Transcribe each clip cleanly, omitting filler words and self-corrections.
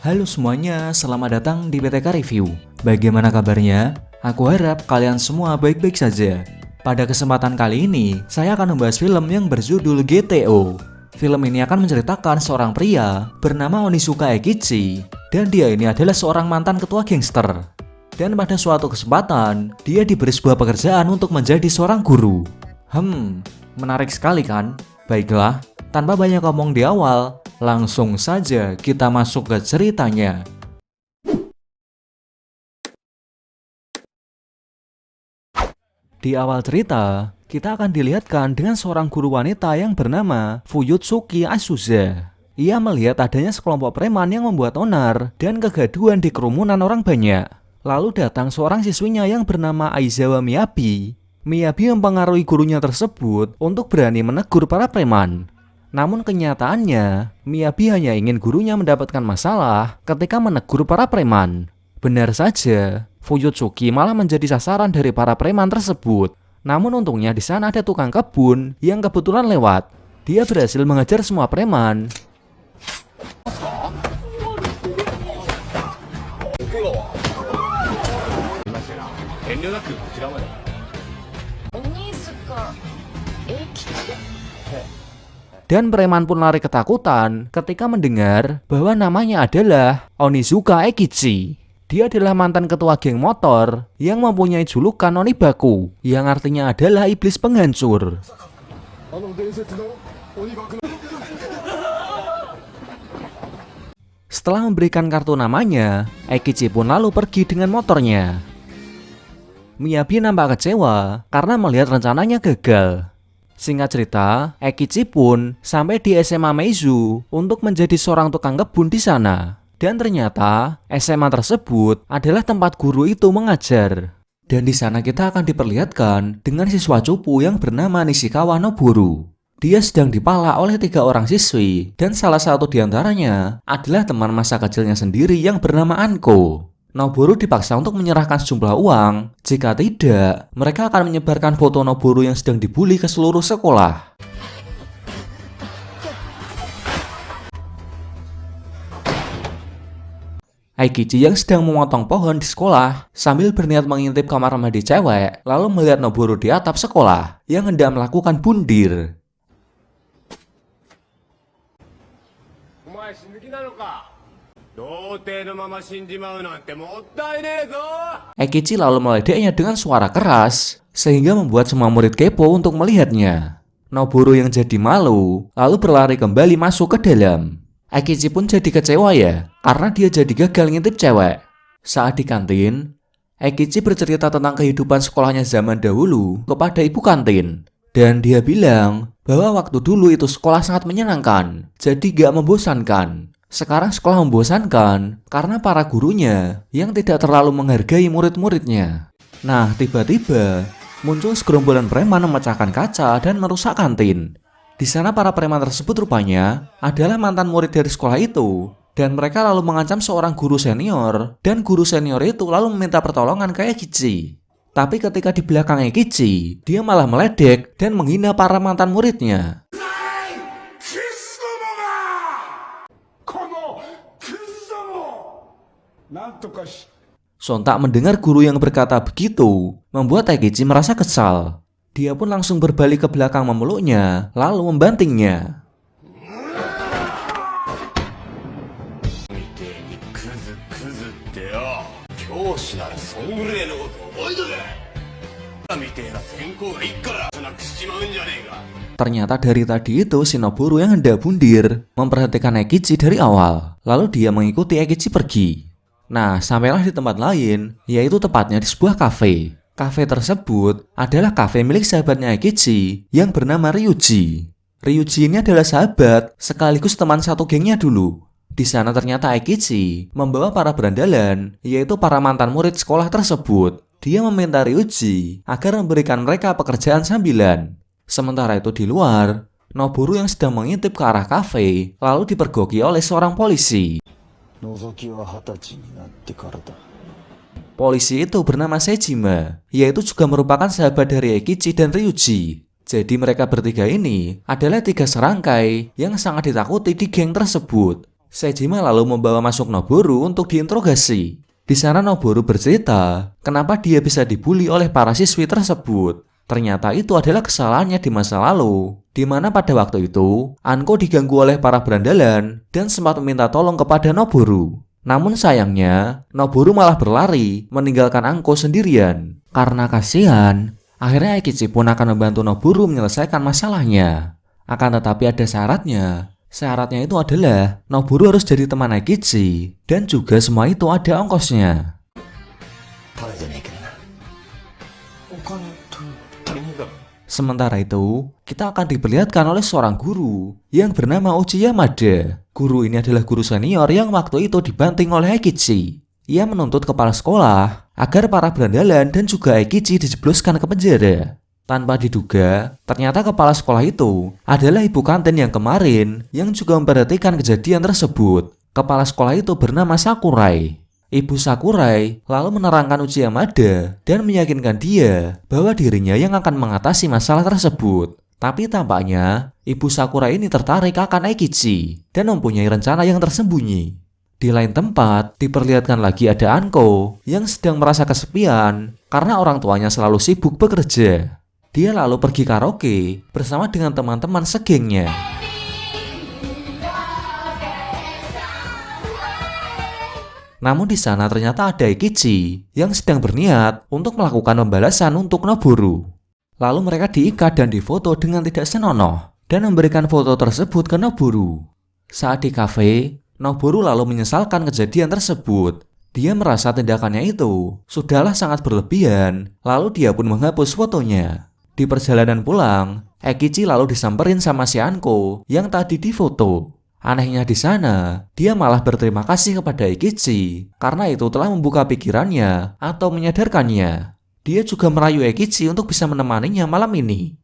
Halo semuanya, selamat datang di PTK Review. Bagaimana kabarnya? Aku harap kalian semua baik-baik saja. Pada kesempatan kali ini, saya akan membahas film yang berjudul GTO. Film ini akan menceritakan seorang pria bernama Onizuka Eikichi, dan dia ini adalah seorang mantan ketua gangster. Dan pada suatu kesempatan, dia diberi sebuah pekerjaan untuk menjadi seorang guru. Menarik sekali kan? Baiklah, tanpa banyak ngomong di awal, langsung saja kita masuk ke ceritanya. Di awal cerita, kita akan dilihatkan dengan seorang guru wanita yang bernama Fuyutsuki Asuza. Ia melihat adanya sekelompok preman yang membuat onar dan kegaduhan di kerumunan orang banyak. Lalu datang seorang siswinya yang bernama Aizawa Miyabi. Miyabi mempengaruhi gurunya tersebut untuk berani menegur para preman. Namun kenyataannya, Miyabi hanya ingin gurunya mendapatkan masalah ketika menegur para preman. Benar saja, Fuyutsuki malah menjadi sasaran dari para preman tersebut. Namun untungnya di sana ada tukang kebun yang kebetulan lewat. Dia berhasil mengejar semua preman. Dan preman pun lari ketakutan ketika mendengar bahwa namanya adalah Onizuka Eikichi. Dia adalah mantan ketua geng motor yang mempunyai julukan Onibaku, yang artinya adalah iblis penghancur. Setelah memberikan kartu namanya, Eikichi pun lalu pergi dengan motornya. Miyabi nampak kecewa karena melihat rencananya gagal. Singkat cerita, Eikichi pun sampai di SMA Meizu untuk menjadi seorang tukang kebun di sana. Dan ternyata SMA tersebut adalah tempat guru itu mengajar. Dan di sana kita akan diperlihatkan dengan siswa cupu yang bernama Nishikawa Noboru. Dia sedang dipalak oleh 3 orang siswi dan salah satu diantaranya adalah teman masa kecilnya sendiri yang bernama Anko. Noboru dipaksa untuk menyerahkan sejumlah uang. Jika tidak, mereka akan menyebarkan foto Noboru yang sedang dibully ke seluruh sekolah. Eikichi yang sedang memotong pohon di sekolah sambil berniat mengintip kamar mandi cewek, lalu melihat Noboru di atap sekolah yang hendak melakukan bundir. Eikichi lalu meledeknya dengan suara keras sehingga membuat semua murid kepo untuk melihatnya. Noboru yang jadi malu lalu berlari kembali masuk ke dalam. Eikichi pun jadi kecewa ya karena dia jadi gagal ngintip cewek. Saat di kantin, Eikichi bercerita tentang kehidupan sekolahnya zaman dahulu kepada ibu kantin. Dan dia bilang bahwa waktu dulu itu sekolah sangat menyenangkan, jadi gak membosankan. Sekarang sekolah membosankan karena para gurunya yang tidak terlalu menghargai murid-muridnya. Nah, tiba-tiba muncul segerombolan preman memecahkan kaca dan merusak kantin. Di sana para preman tersebut rupanya adalah mantan murid dari sekolah itu. Dan mereka lalu mengancam seorang guru senior. Dan guru senior itu lalu meminta pertolongan ke Eikichi. Tapi ketika di belakang Eikichi, dia malah meledek dan menghina para mantan muridnya. Sontak mendengar guru yang berkata begitu, membuat Eikichi merasa kesal. Dia pun langsung berbalik ke belakang memeluknya, lalu membantingnya. Ternyata dari tadi itu si Noboru yang hendak bundir memperhatikan Eikichi dari awal. Lalu dia mengikuti Eikichi pergi. Nah, sampailah di tempat lain, yaitu tepatnya di sebuah kafe. Kafe tersebut adalah kafe milik sahabatnya Eikichi yang bernama Ryuji. Ryuji ini adalah sahabat sekaligus teman satu gengnya dulu. Di sana ternyata Eikichi membawa para berandalan, yaitu para mantan murid sekolah tersebut. Dia meminta Ryuji agar memberikan mereka pekerjaan sambilan. Sementara itu di luar, Noboru yang sedang mengintip ke arah kafe lalu dipergoki oleh seorang polisi. Polisi itu bernama Sejima, yaitu juga merupakan sahabat dari Eikichi dan Ryuji. Jadi mereka bertiga ini adalah 3 serangkai yang sangat ditakuti di geng tersebut. Sejima lalu membawa masuk Noboru untuk diinterogasi. Di sana Noboru bercerita kenapa dia bisa dibully oleh para siswi tersebut. Ternyata itu adalah kesalahannya di masa lalu, di mana pada waktu itu Anko diganggu oleh para berandalan dan sempat meminta tolong kepada Noboru. Namun sayangnya Noboru malah berlari meninggalkan Anko sendirian. Karena kasihan, akhirnya Eikichi pun akan membantu Noboru menyelesaikan masalahnya. Akan tetapi ada syaratnya. Syaratnya itu adalah Noboru harus jadi teman Eikichi dan juga semua itu ada ongkosnya. Sementara itu, kita akan diperlihatkan oleh seorang guru yang bernama Uchi Yamada. Guru ini adalah guru senior yang waktu itu dibanting oleh Eikichi. Ia menuntut kepala sekolah agar para berandalan dan juga Eikichi dijebloskan ke penjara. Tanpa diduga, ternyata kepala sekolah itu adalah ibu kantin yang kemarin yang juga memperhatikan kejadian tersebut. Kepala sekolah itu bernama Sakurai. Ibu Sakurai lalu menerangkan Uchi Yamada dan meyakinkan dia bahwa dirinya yang akan mengatasi masalah tersebut. Tapi tampaknya Ibu Sakurai ini tertarik akan Eikichi dan mempunyai rencana yang tersembunyi. Di lain tempat, diperlihatkan lagi ada Anko yang sedang merasa kesepian karena orang tuanya selalu sibuk bekerja. Dia lalu pergi karaoke bersama dengan teman-teman segengnya. Namun di sana ternyata ada Eikichi yang sedang berniat untuk melakukan pembalasan untuk Noboru. Lalu mereka diikat dan difoto dengan tidak senonoh dan memberikan foto tersebut ke Noboru. Saat di kafe, Noboru lalu menyesalkan kejadian tersebut. Dia merasa tindakannya itu sudahlah sangat berlebihan, lalu dia pun menghapus fotonya. Di perjalanan pulang, Eikichi lalu disamperin sama si Anko yang tadi difoto. Anehnya di sana, dia malah berterima kasih kepada Eikichi karena itu telah membuka pikirannya atau menyadarkannya. Dia juga merayu Eikichi untuk bisa menemaninya malam ini.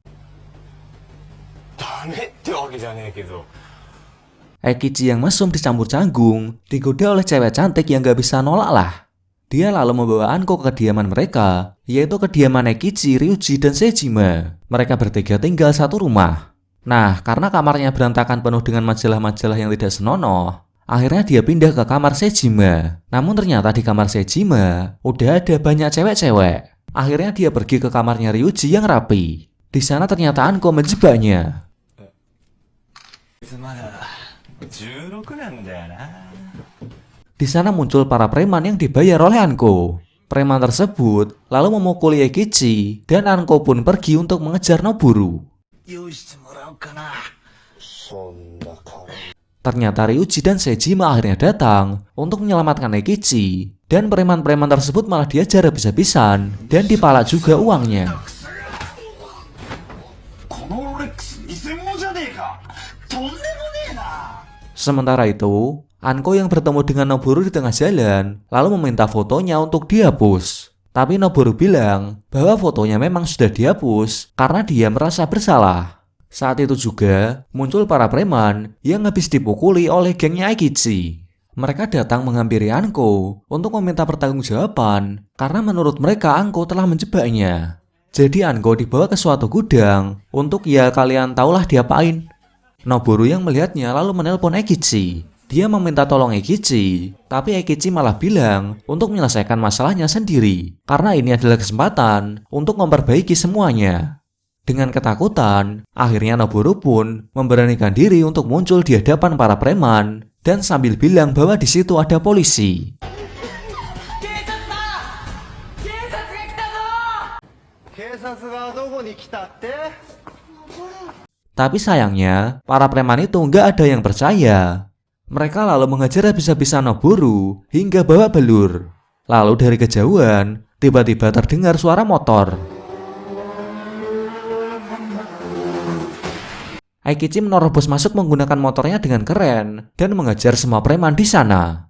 Eikichi yang mesum dicampur canggung, digoda oleh cewek cantik yang gak bisa nolak lah. Dia lalu membawa Anko ke kediaman mereka, yaitu kediaman Eikichi, Ryuji, dan Sejima. Mereka bertiga tinggal satu rumah. Nah, karena kamarnya berantakan penuh dengan majalah-majalah yang tidak senonoh, akhirnya dia pindah ke kamar Sejima. Namun ternyata di kamar Sejima udah ada banyak cewek-cewek. Akhirnya dia pergi ke kamarnya Ryuji yang rapi. Di sana ternyata Anko menjebaknya. Di sana muncul para preman yang dibayar oleh Anko. Preman tersebut lalu memukuli Eikichi dan Anko pun pergi untuk mengejar Noboru. Ternyata Ryuji dan Sejima akhirnya datang untuk menyelamatkan Eikichi dan preman-preman tersebut malah diajar habis-habisan dan dipalak juga uangnya. Sementara itu, Anko yang bertemu dengan Noboru di tengah jalan lalu meminta fotonya untuk dihapus. Tapi Noboru bilang bahwa fotonya memang sudah dihapus karena dia merasa bersalah. Saat itu juga muncul para preman yang habis dipukuli oleh gengnya Eikichi. Mereka datang menghampiri Anko untuk meminta pertanggungjawaban karena menurut mereka Anko telah menjebaknya. Jadi Anko dibawa ke suatu gudang untuk ya kalian tahulah diapain. Noboru yang melihatnya lalu menelpon Eikichi. Dia meminta tolong Eikichi, tapi Eikichi malah bilang untuk menyelesaikan masalahnya sendiri karena ini adalah kesempatan untuk memperbaiki semuanya. Dengan ketakutan, akhirnya Noboru pun memberanikan diri untuk muncul di hadapan para preman dan sambil bilang bahwa di situ ada polisi. Tapi sayangnya, para preman itu nggak ada yang percaya. Mereka lalu mengejar habis-habisan Noboru hingga babak belur. Lalu dari kejauhan, tiba-tiba terdengar suara motor. Eikichi menerobos masuk menggunakan motornya dengan keren dan mengejar semua preman di sana.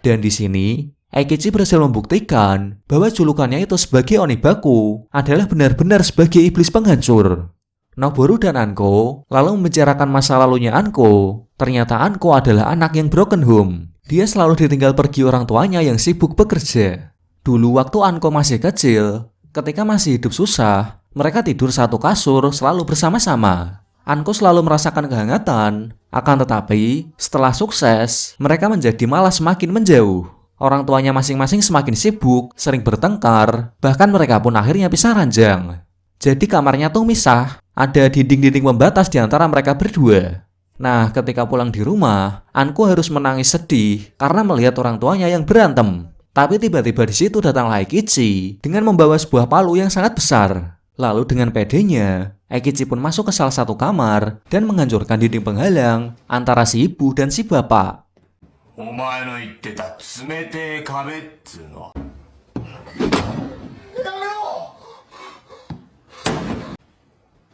Dan di sini, Eikichi berhasil membuktikan bahwa julukannya itu sebagai Onibaku adalah benar-benar sebagai iblis penghancur. Noboru dan Anko lalu membicarakan masa lalunya Anko. Ternyata Anko adalah anak yang broken home. Dia selalu ditinggal pergi orang tuanya yang sibuk bekerja. Dulu waktu Anko masih kecil, ketika masih hidup susah, mereka tidur satu kasur selalu bersama-sama. Anko selalu merasakan kehangatan, akan tetapi setelah sukses, mereka menjadi malah semakin menjauh. Orang tuanya masing-masing semakin sibuk, sering bertengkar, bahkan mereka pun akhirnya pisah ranjang. Jadi kamarnya tuh misah, ada dinding-dinding pembatas di antara mereka berdua. Nah, ketika pulang di rumah, Anko harus menangis sedih karena melihat orang tuanya yang berantem. Tapi tiba-tiba di situ datanglah Eikichi dengan membawa sebuah palu yang sangat besar. Lalu dengan pedenya, Eikichi pun masuk ke salah satu kamar dan menghancurkan dinding penghalang antara si ibu dan si bapak. お前の言ってた冷てえ壁っつうの。やめろ。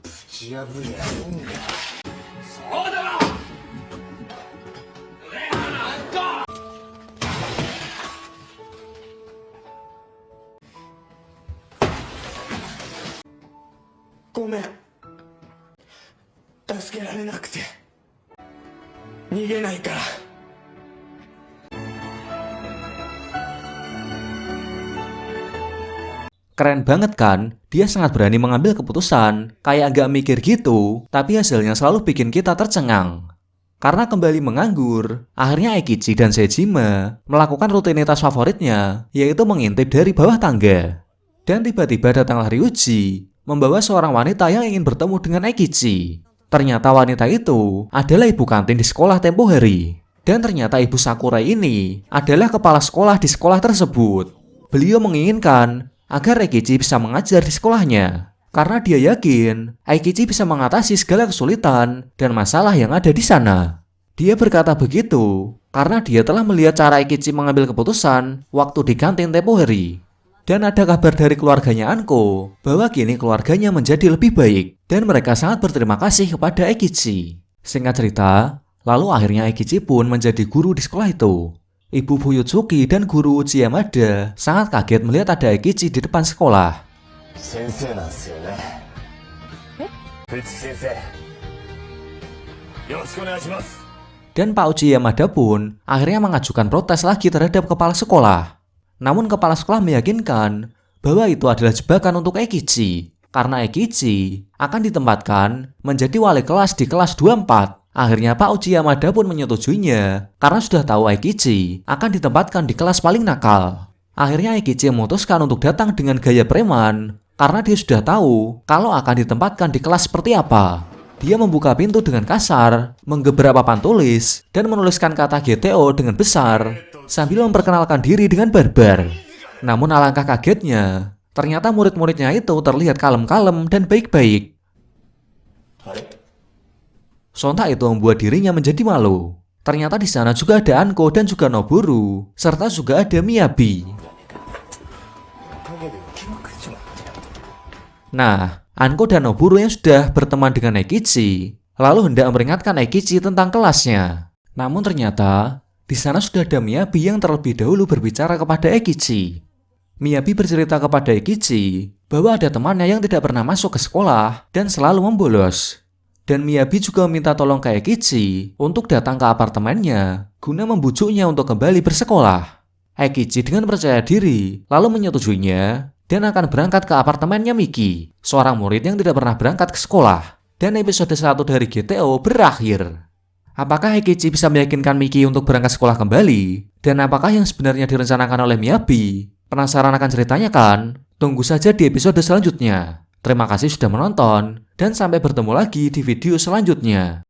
ぶち破りゃいいんだ。そうだろ。ごめん。助けられなくて逃げないから。Keren banget kan? Dia sangat berani mengambil keputusan, kayak agak mikir gitu, tapi hasilnya selalu bikin kita tercengang. Karena kembali menganggur, akhirnya Eikichi dan Sejima melakukan rutinitas favoritnya, yaitu mengintip dari bawah tangga. Dan tiba-tiba datanglah Ryuji, membawa seorang wanita yang ingin bertemu dengan Eikichi. Ternyata wanita itu adalah ibu kantin di sekolah tempo hari. Dan ternyata ibu Sakurai ini adalah kepala sekolah di sekolah tersebut. Beliau menginginkan agar Eikichi bisa mengajar di sekolahnya. Karena dia yakin Eikichi bisa mengatasi segala kesulitan dan masalah yang ada di sana. Dia berkata begitu karena dia telah melihat cara Eikichi mengambil keputusan waktu di kantin tempo hari. Dan ada kabar dari keluarganya Anko bahwa kini keluarganya menjadi lebih baik dan mereka sangat berterima kasih kepada Eikichi. Singkat cerita, lalu akhirnya Eikichi pun menjadi guru di sekolah itu. Ibu Fuyutsuki dan guru Uchi Yamada sangat kaget melihat ada Eikichi di depan sekolah. Dan Pak Uchi Yamada pun akhirnya mengajukan protes lagi terhadap kepala sekolah. Namun kepala sekolah meyakinkan bahwa itu adalah jebakan untuk Eikichi, karena Eikichi akan ditempatkan menjadi wali kelas di kelas 24. Akhirnya Pak Uchi Yamada pun menyetujuinya karena sudah tahu Eikichi akan ditempatkan di kelas paling nakal. Akhirnya Eikichi memutuskan untuk datang dengan gaya preman karena dia sudah tahu kalau akan ditempatkan di kelas seperti apa. Dia membuka pintu dengan kasar, menggebrak papan tulis, dan menuliskan kata GTO dengan besar sambil memperkenalkan diri dengan barbar. Namun alangkah kagetnya, ternyata murid-muridnya itu terlihat kalem-kalem dan baik-baik. Sontak itu membuat dirinya menjadi malu. Ternyata di sana juga ada Anko dan juga Noboru, serta juga ada Miyabi. Nah, Anko dan Noboru yang sudah berteman dengan Eikichi, lalu hendak memperingatkan Eikichi tentang kelasnya. Namun ternyata di sana sudah ada Miyabi yang terlebih dahulu berbicara kepada Eikichi. Miyabi bercerita kepada Eikichi bahwa ada temannya yang tidak pernah masuk ke sekolah dan selalu membolos. Dan Miyabi juga meminta tolong ke Eikichi untuk datang ke apartemennya guna membujuknya untuk kembali bersekolah. Eikichi dengan percaya diri lalu menyetujuinya dan akan berangkat ke apartemennya Miki, seorang murid yang tidak pernah berangkat ke sekolah. Dan episode 1 dari GTO berakhir. Apakah Eikichi bisa meyakinkan Miki untuk berangkat sekolah kembali? Dan apakah yang sebenarnya direncanakan oleh Miyabi? Penasaran akan ceritanya kan? Tunggu saja di episode selanjutnya. Terima kasih sudah menonton, dan sampai bertemu lagi di video selanjutnya.